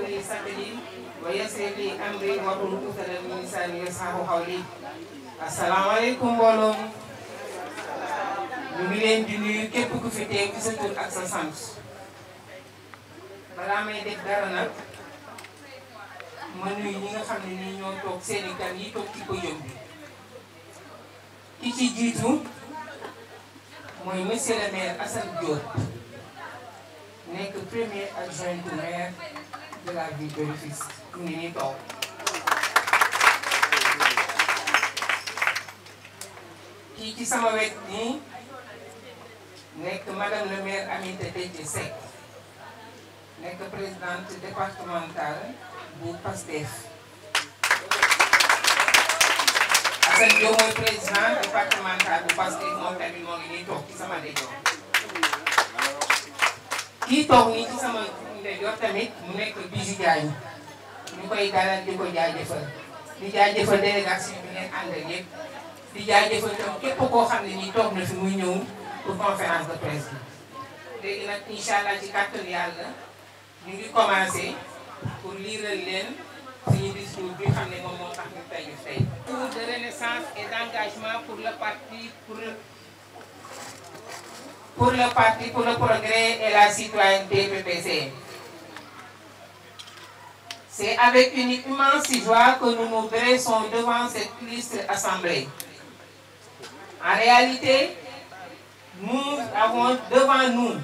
لي صدري ويسر لي أمري واحلل عقدة من لساني يفقهوا قولي. Assalamu alaikum mbooloo ñu ngi leen di nuyu képp ku fi teew ci sa tur ak sa sant. balaa may def dara nag ma nuyu ñi nga xam ne nii ñoo toog seeni gan yi toog ci podium bi. ki ci jiitu mooy monsieur le maire Assane Diop nekk premier adjoint du maire de la ville de Rufisque mu ngi nii toog. kii ci sama wet nii nekk madame le maire Aminata Déthié Seck nekk présidente départementale bu PASTEF. Assane Diop mooy président départemental bu PASTEF moom tamit moo ngi nii toog ci sama ndeyjoor. kii toog nii ci sama ndeyjoor tamit mu nekk Bijou Diagne ñu koy dalal di ko jaajëfal di jaajëfal délégation bi ngeen àndal yëpp. di jaajëfal tam képp koo xam ne nii toog na fi muy ñëw pour conférence de presse bi. léegi nag incha allah ci kàttanu yàlla ñu ngi commencé pour liiral leen suñu discours bi xam ne moom moo tax ñu tey tey. Discours de renaissance et d'engagement pour le parti pour le progrès et la citoyenneté PPC. C'est avec une immense joie que nous nous dressons devant cette illustre assemblée. En réalité, nous avons devant nous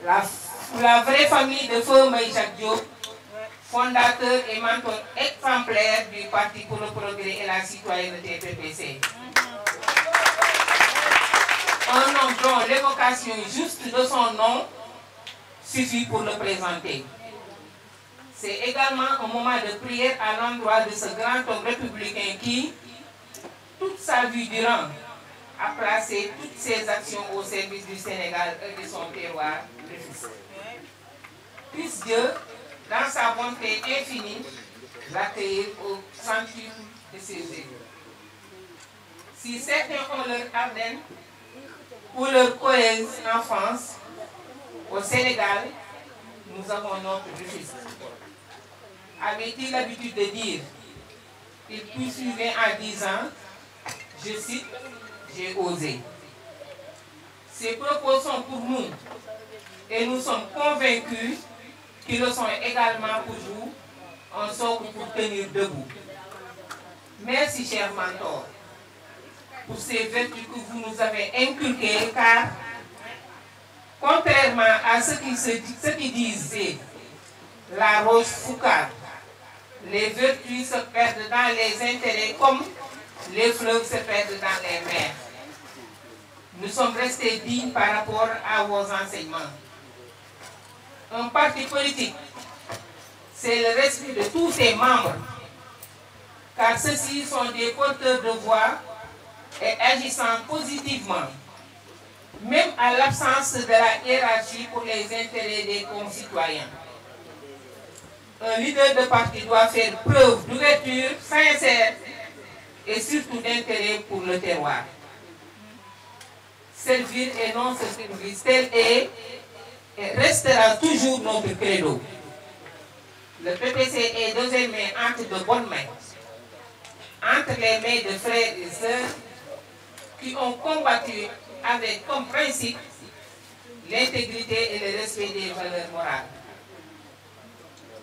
la vraie famille de Feu Mbaye Jacques Diop, fondateur et mentor exemplaire du Parti pour le progrès et la citoyenneté PPC. Un homme dont l'évocation juste de son nom suffit pour le présenter. C'est également un moment de prière à l'endroit de ce grand homme républicain qui, toute sa vie durant, a placé toutes ses actions au service du Sénégal et de son terroir Rufisque. Puisse Dieu, dans sa bonté infinie, l'accueillir au centuple de ses œuvres. Si certains ont leur ardenne ou leur cohérence enfance, au Sénégal, nous avons notre Rufisque. Avait-il l'habitude de dire, il poursuivait en disant, je cite, j'ai osé. Ces propos sont pour nous et nous sommes convaincus qu'ils le sont également pour vous, un socle pour tenir debout. Merci, cher mentor, pour ces vertus que vous nous avez inculquées, car, contrairement à ce qu'ils disaient, la roche foucade, les vertus se perdent dans les intérêts comme les fleuves se perdent dans les mers. Nous sommes restés dignes par rapport à vos enseignements. Un parti politique, c'est le respect de tous ses membres, car ceux-ci sont des porteurs de voix et agissant positivement, même à l'absence de la hiérarchie pour les intérêts des concitoyens. Un leader de parti doit faire preuve d'ouverture sincère et surtout d'intérêt pour le terroir. Servir et non se servir, tel est et restera toujours notre credo. Le PPC est désormais entre de bonnes mains, entre les mains de frères et sœurs qui ont combattu avec comme principe l'intégrité et le respect des valeurs morales.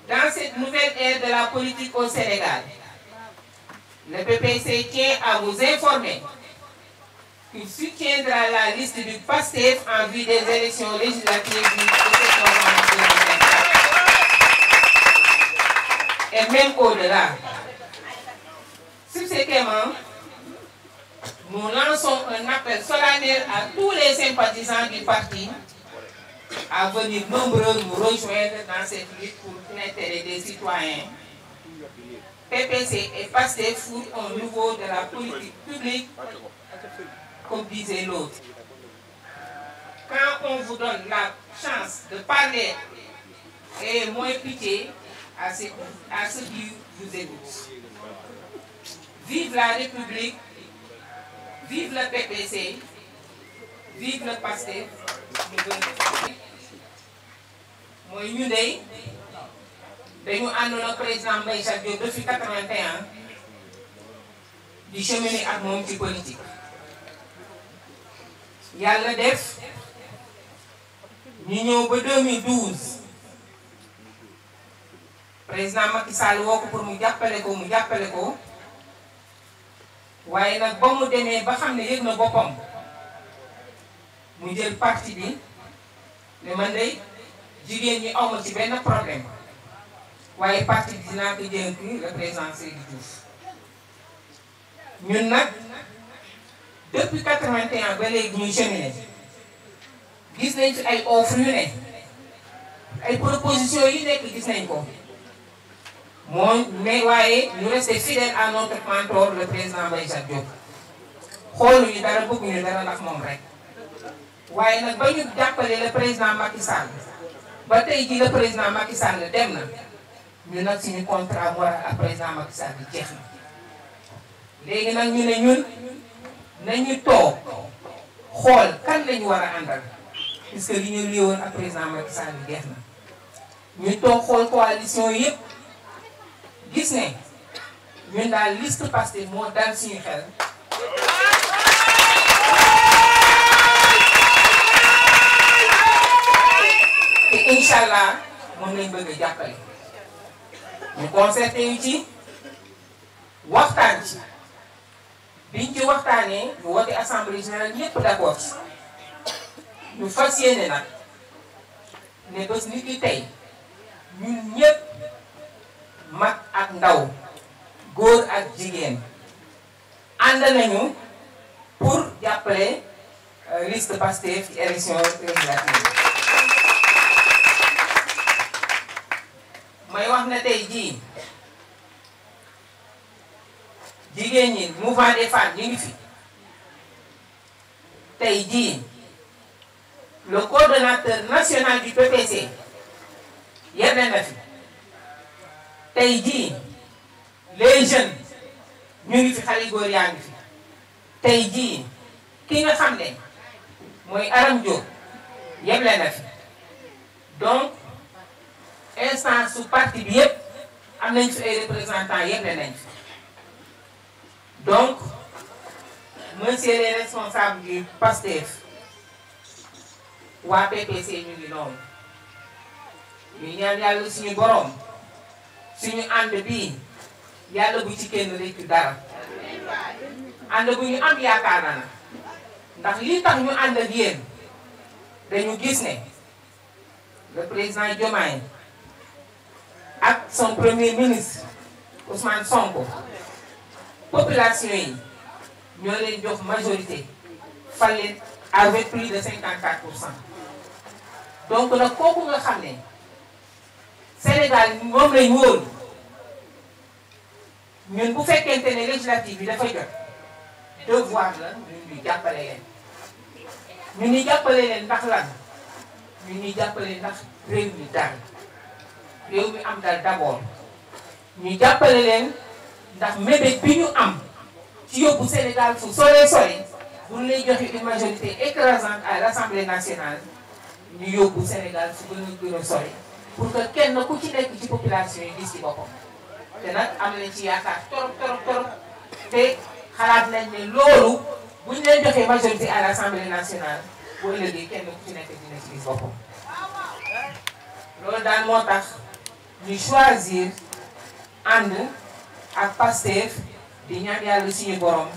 Dans cette nouvelle ère de la politique au Sénégal, le PPC tient à vous informer qu'il soutiendra la liste du PASTEF en vue des élections législatives du 7 novembre 2024. Et même au-delà. Subséquemment, nous lançons un appel solennel à tous les sympathisants du parti à venir nombreux nous rejoindre dans cette lutte pour l'intérêt des citoyens. PPC et PASTEF font un nouveau de la politique publique, comme disait l'autre. Quand on vous donne la chance de parler, ayez moins pitié à ceux qui vous écoutent. Vive la République, vive le PPC, vive le PASTEF. mooy ñu dey dañu àndoon ak président Mbaye Jacques Diop depuis 81 di cheminer ak moom ci politique. yàlla def ñu ñëw ba 2012 président Macky Sall woo ko pour mu jàppale ko waaye nag ba mu demee ba xam ne yëg na boppam mu jël parti bi ne man de jigéen ñi awma ci benn problème waaye parti bi dinaa ko dénk le président Seydou Diouf ñun nag depuis 81 ba léegi ñuy cheminer gis nañ ci ay offre yu ne ay propositions yu nekk gis nañ ko moom mais waaye ñu resté fidèle à notre mentor le président Mbaye Jacques Diop xooluñu dara bëgguñu dara ndax moom rek waaye nag ba ñu jàppale le président Macky Sall ba tey ji le président Macky Sall dem na ñu nag suñu contrat moral ak président Macky Sall bi jeex na léegi nag ñu ne ñun nañu toog xool kan lañu war a àndal puisque li ñu liyoon ak président Macky Sall bi jeex na ñu toog xool coalition yëpp gis ne ñun daal liste Pastef moo dal suñu xel te incha allah moom lañ bëgg a jàppale ñu concerté yu ci waxtaan ci biñ ci waxtaanee ñu woote assemblée générale ñëpp d'accord ci ñu fas yéene nag ne bés nit ki tey ñun ñëpp mag ak ndaw góor ak jigéen ànd nañu pour jàppale liste Pastef ci élection législative may wax na tey jii jigéen ñi mouvement des femmes ñu ngi fi tey jii le coordonnateur national du PPC yenn na fi tey jii les jeunes ñu ngi fi xale góor yaa ngi fi tey jii ki nga xam ne mooy Aram Diop yeble na fi donc instance su parti bi yëpp am nañ fi ay représentants yeble nañ fi donc monsieur les responsables du PASTEF waa PPC ñu ngi noonu ñu ñaan yàlla suñu borom suñu ànd bii yàlla bu ci kenn réccu dara ànd bu ñu am yaakaar na ndax lii tax ñu ànd ak yéen dañu gis ne le président Diomaye ak son premier ministre Ousmane Sonko population yi ñoo leen jox majorité fal leen avec plus de 54%. donc nag kooku nga xam ne Sénégal moom lañ wóolu ñun bu fekkente ne législative bi dafa jot devoir la ñun ñu jàppale leen ñun ñu jàppale leen ndax lan ñun ñu jàppale ndax réew mi dal réew mi am dal d'abord ñu jàppale leen ndax mébét bi ñu am ci yóbbu Sénégal fu sore sore bu ñu lay joxe une majorité écrasante à l'Assemblée nationale ñu yóbbu Sénégal fu gën a sore pour que kenn ku ci nekk ci population yi gis ci boppam te nag am nañ ci yaakaar torop te xalaat nañ ne loolu bu ñu leen joxee majorité à l'Assemblée nationale boo ëllëgee kenn ku ci nekk dina ci gis boppam loolu daal moo tax ñu choisir ànd ak Pastef di ñaan yàlla suñu borom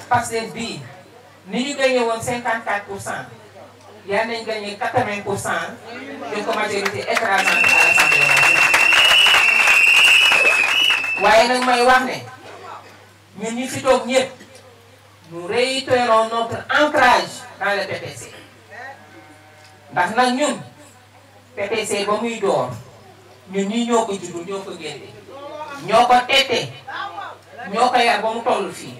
Pastef bii ni ñu gagné woon 54% yal nañ gagné 80% de ko majorité écrasante à l'Assemblée nationale. waaye nag may wax ne ñun ñi fi toog ñëpp nous réitérons notre ancrage dans le PPC ndax nag ñun PPC ba muy door ñun ñi ñoo ko juddu ñoo ko génne ñoo ko tette ñoo ko yar ba mu toll fii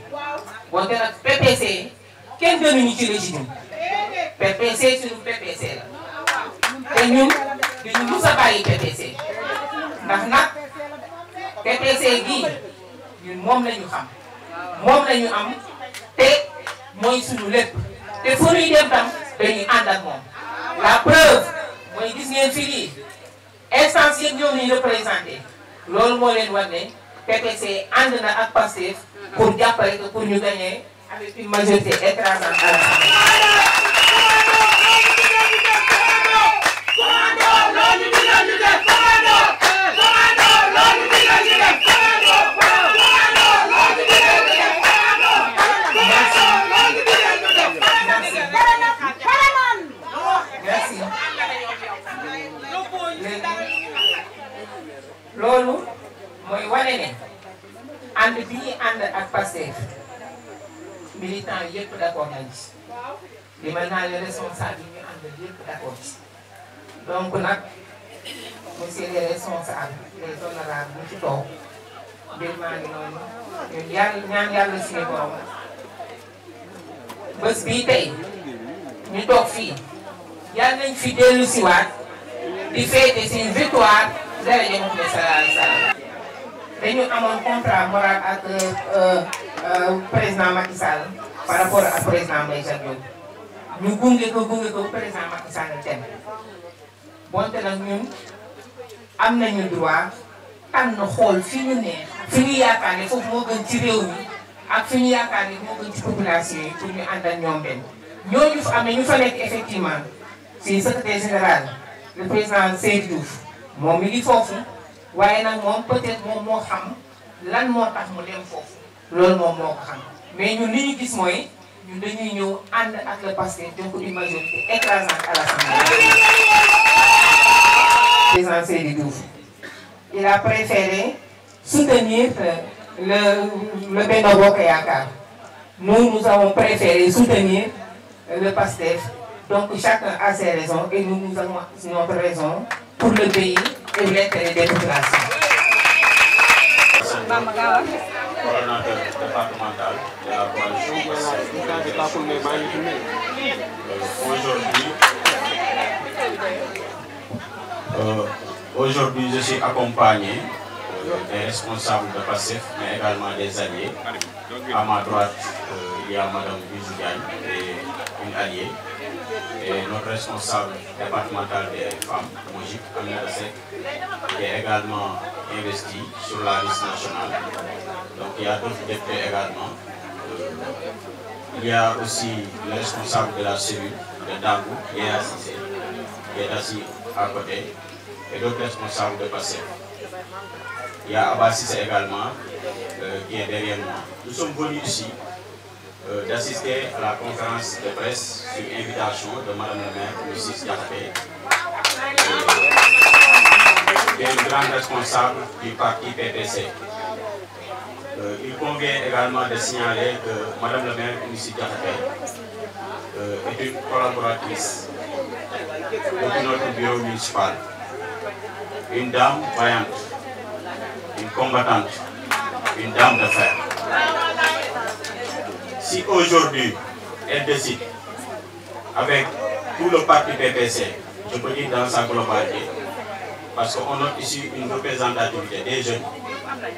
wante nag PPC kenn gënuñu ci régime PPC suñu PPC la te ñun duñu mus a bàyyi PPC ndax nag PPC gii ñun moom lañu xam moom lañu am te mooy suñu lépp te fu ñuy dem tam dañuy ànd ak moom la preuve mooy gis ngeen fii lii instance yëpp ñoo ñuy représenté loolu moo leen war ne PPC ànd na ak Pastef pour jàppale ko pour ñu gagner avec une majorité écrasante à l'Assemblée. loolu mooy wane ne ànd bi ñu ànd ak Pastef militant yëpp d'accord nañ ci li mel naa les responsables yi ñu ànd yëpp d'accord ci donc nag monsieur les responsables les honorables ñu ci toog mbir maa ngi noonu ñun ñaan yàlla suñu borom bés bii tey ñu toog fii yàlla nañ fi dellu siwaat di fêter seen victoire jërëjëf Mouhamed sallallahu alayhi wa sallam dañu amoon contrat moral ak président Macky Sall par rapport ak président Mbaye Jacques Diop ñu gunge ko président Macky Sall dem bonte nag ñun am nañu droit tànn xool fi ñu neex fi ñu yaakaar ne foofu moo gën ci réew mi ak fi ñu yaakaar ne moo gën ci population yi pour ñu ànd ak ñoom benn ñooñu fa am na ñu fa nekk effectivement si secrétaire général le président Seydou Diouf moom mi ngi foofu waaye nag moom peut-être moom moo xam lan moo tax mu dem foofu loolu moom moo ko xam mais ñun li ñu gis mooy ñun dañuy ñëw ànd ak le Pastef donc une majorité écrasante à l'Assemblée. Président Seydou Diouf il a préféré soutenir le Benno Bokk Yaakaar nous avons préféré soutenir le Pastef donc chacun a ses raisons et nous avons notre raison pour le pays et l'intérêt des populations. Coordonnateur départemental de la coalition aujourd'hui je suis accompagné des responsables de PASTEF mais également des alliés. À ma droite il y a Madame Bijou Diagne et une alliée. Et notre responsable départemental des femmes, Mojik Aminata Seck, qui est également investi sur la liste nationale. Donc il y a d'autres députés également. Il y a aussi le responsable de la cellule de Dangou, qui est assis à côté, et d'autres responsables de PASTEF. Il y a Abba Cissé également, qui est derrière moi. Nous sommes venus ici d'assister à la conférence de presse sur invitation de Madame le maire, Mrs. Diakhaté, qui est une grande responsable du parti PPC. Il convient également de signaler que Madame le maire, Mrs. Diakhaté, est une collaboratrice de notre bureau municipal, une dame vaillante, une combattante, une dame de fer. Si aujourd'hui, elle décide, avec tout le parti PPC, je peux dire dans sa globalité, parce qu'on note ici une représentativité des jeunes,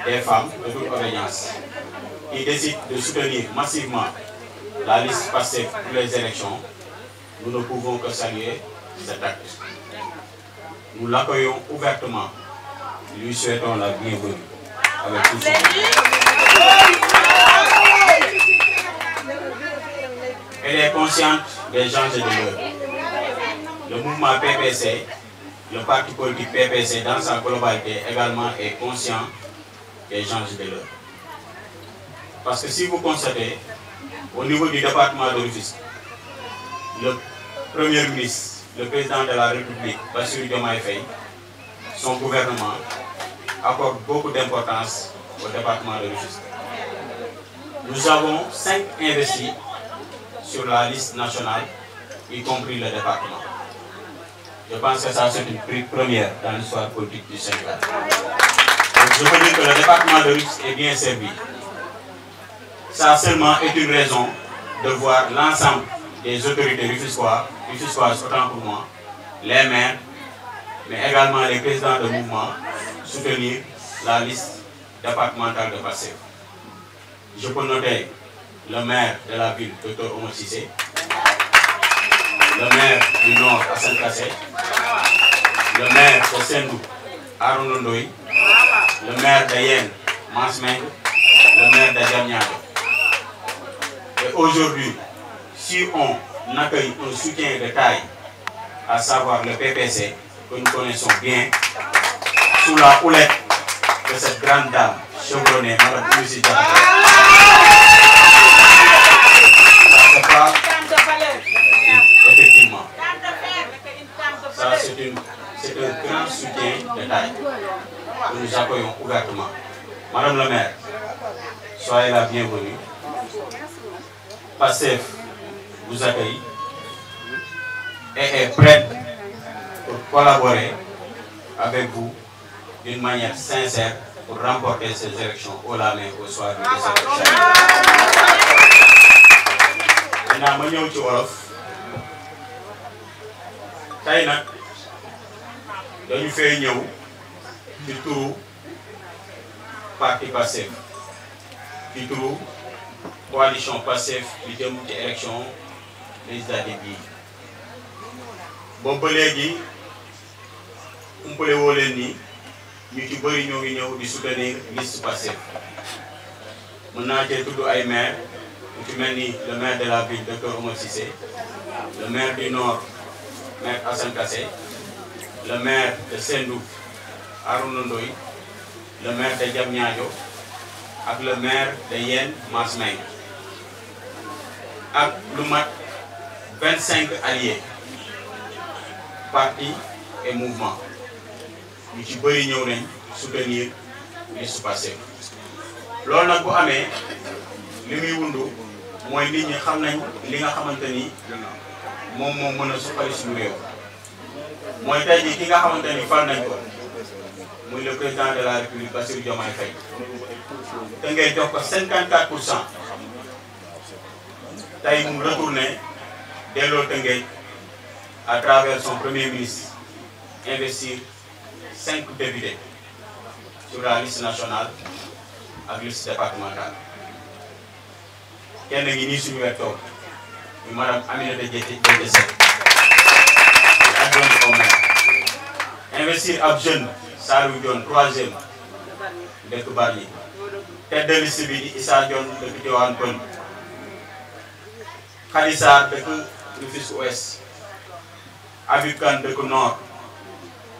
des femmes de toute obédience, qui décident de soutenir massivement la liste PASTEF pour les élections, nous ne pouvons que saluer cet acte. Nous l'accueillons ouvertement, lui souhaitons la bienvenue avec tout son Elle est consciente des gens et de l'heure. Le mouvement PPC, le parti politique PPC dans sa globalité également est conscient des gens et de l'heure. Parce que si vous constatez, au niveau du département de Rufisque, le Premier ministre, le président de la République, Bassirou Diomaye Faye, son gouvernement accorde beaucoup d'importance au département de Rufisque. Nous avons 5 investis sur la liste nationale, y compris le département. Je pense que ça c'est une première dans l'histoire politique du Sénégal. Donc je veux dire que le département de Rufisque est bien servi. Ça seulement est une raison de voir l'ensemble des autorités rufisquoises autant pour moi, les maires, mais également les présidents de mouvement soutenir la liste départementale de PASTEF. Je peux noter le maire de la ville, Dr Oumar Cissé, le maire du Nord, Assane Kassé, le maire de Sendou, Arouna Ndoye, le maire de Yen, Mansmeng, le maire de Diamniadio. Et aujourd'hui, si on accueille un soutien de taille, à savoir le PPC, que nous connaissons bien, sous la houlette de cette grande dame chevronnée, Mme Lucie Diakhaté, effectivement, ça c'est un grand soutien de taille que nous accueillons ouvertement. Madame la maire, soyez la bienvenue. Pastef vous accueille et est prête pour collaborer avec vous d'une manière sincère pour remporter ces élections au la main au soir du 17 octobre. Maintenant ma ñëw ci wolof tey nag dañu fay ñëw ci turu parti Pastef ci turu coalition Pastef bi jëm ci élection législative yi boobu ba léegi umpale woo leen ni ñu ci bëri ñoo ngi ñëw di soutenir liste Pastef mën naa cee tudd ay maire ku ci mel ni le maire de la ville docteur Oumar Cissé, le maire du Nord maire Assane Kassé, le maire de Sendou Arouna Ndoye, le maire de Diamniadio ak le maire de Yen Mansmeng ak lu mat 25 alliés partis et mouvements ñu ci bëri ñëw nañ soutenir liste Pastef loolu nag bu amee li muy wundu mooy nit ñi xam nañ li nga xamante ni moom moo mën a suqali suñu réew mooy tey jii ki nga xamante ni fal nañ ko muy le président de la République Bassirou Diomaye Faye te ngay jox ko 54% tey mu retourné delloo Tëngéej à travers son premier ministre investir 5 députés sur la liste nationale ak liste départementale kenn ngi nii suñu wet toog ñu madame Aminata Diété Seck adjointe au maire investir ab jeune Saliou Dione 3e dëkk Bargny tête de liste bi di Issa Dione dëkk Tivaouane Peulh Khady Sarr dëkk Rufisque Ouest Habib Kane dëkk Nord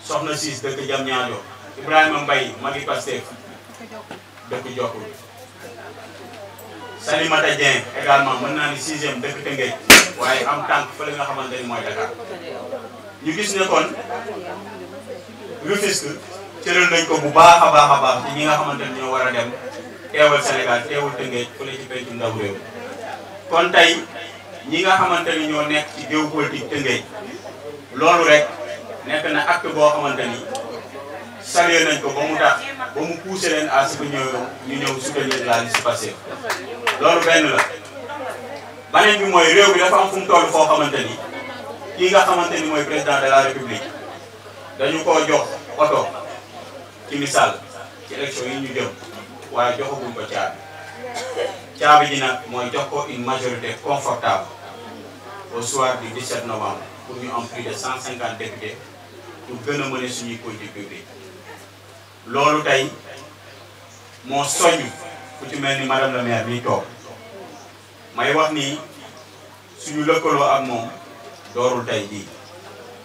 Soxna Ciss dëkk Diamniadio Ibrahima Mbaye magi Pastef dëkk Diokoul Salimata Dieng également mën naa ni 6e dëkk Tëngéej waaye am tànk fële nga xamante ni mooy Dakar ñu gis ne kon Rufisque cëral nañ ko bu baax a baax ci ñi nga xamante ni ñoo war a dem teewal Sénégal teewal Tëngéej fële ci pencum ndaw réew kon tey ñi nga xamante ni ñoo nekk ci géopolitique Tëngéej loolu rek nekk na acte boo xamante ni salué nañ ko ba mu tax ba mu poussé leen à ce que ñu ñëw soutenir la liste Pastef loolu benn la beneen bi mooy réew bi dafa am fu mu toll foo xamante ni kii nga xamante ni mooy président de la République dañu koo jox oto ci misaal ci élection yi ñu jëm waaye joxaguñ ko caabi ji nag mooy jox ko une majorité confortable au soir du 17 novembre pour ñu am plus de 150 députés pour gën a mener suñuy politique publique loolu tey moo soññ ku ci mel ni madame la maire miy toog may wax ni suñu lëkkaloo ak moom doorul tey jii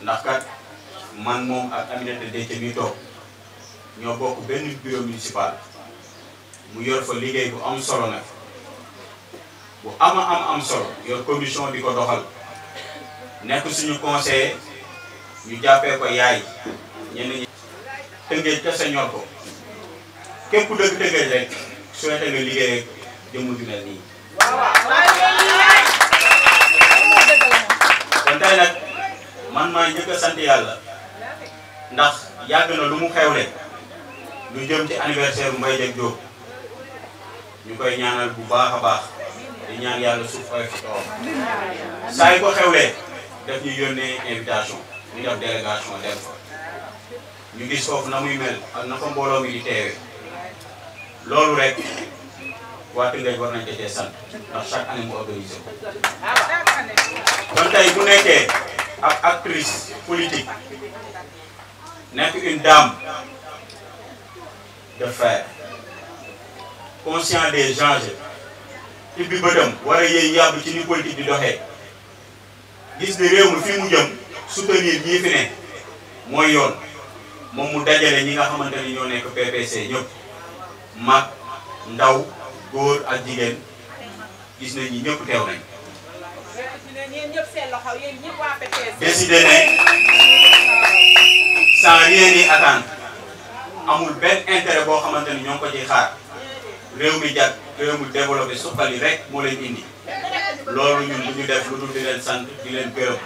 ndax kat man moom ak Aminata Diété miy toog ñoo bokk benn bureau municipal mu yor fa liggéey bu am solo nag bu am solo yor commission di ko doxal nekk suñu conseiller ñu jàppee ko yaay ñenn ñi Tëngéej kese ñor ko képp ku dëkk Tëngéej rek souhaité nga liggéey ak jëmm ju mel nii. kon tey nag man maa njëkk a sant yàlla ndax yàgg na lu mu xewle lu jëm ci anniversaire Mbaye Diack Diop ñu koy ñaanal bu baax a baax di ñaan yàlla suuf ay fi toog saa yi ko xewlee def ñu yónnee invitation ñu def délégation dem fa ñu gis foofu na muy mel ak na fa mbooloo mi di teewee loolu rek waa Tëngéej war nañ cee sant ndax chaque année mu organisé ko kon tey bu nekkee ab actrice politique nekk une dame de fer conscient des enjeux ibbi bëtam war a yéey yàbb ci ni politique di doxee gis ni réew mi fi mu jëm soutenir ñii fi ne mooy yoon moom mu dajale ñi nga xamante ni ñoo nekk PPC ñëpp mag ndaw góor ak jigéen gis nañ ñi ñëpp teew nañ décidé ne sans rien y attendre amul benn intérêt boo xamante ni ñoo ngi ko ciy xaar réew mi jag réew mi développé suqali rek moo leen indi loolu ñun du ñu def lu dul di leen sant di leen gërëm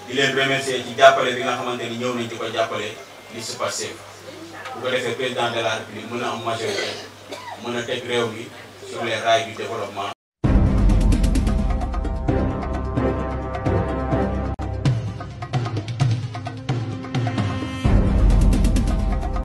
di leen remercier ci jàppale bi nga xamante ni ñëw nañ ci ko jàppale liste Pastef bu ko defee président de la République mën a am majorité mën a teg réew mi sur les rails du développement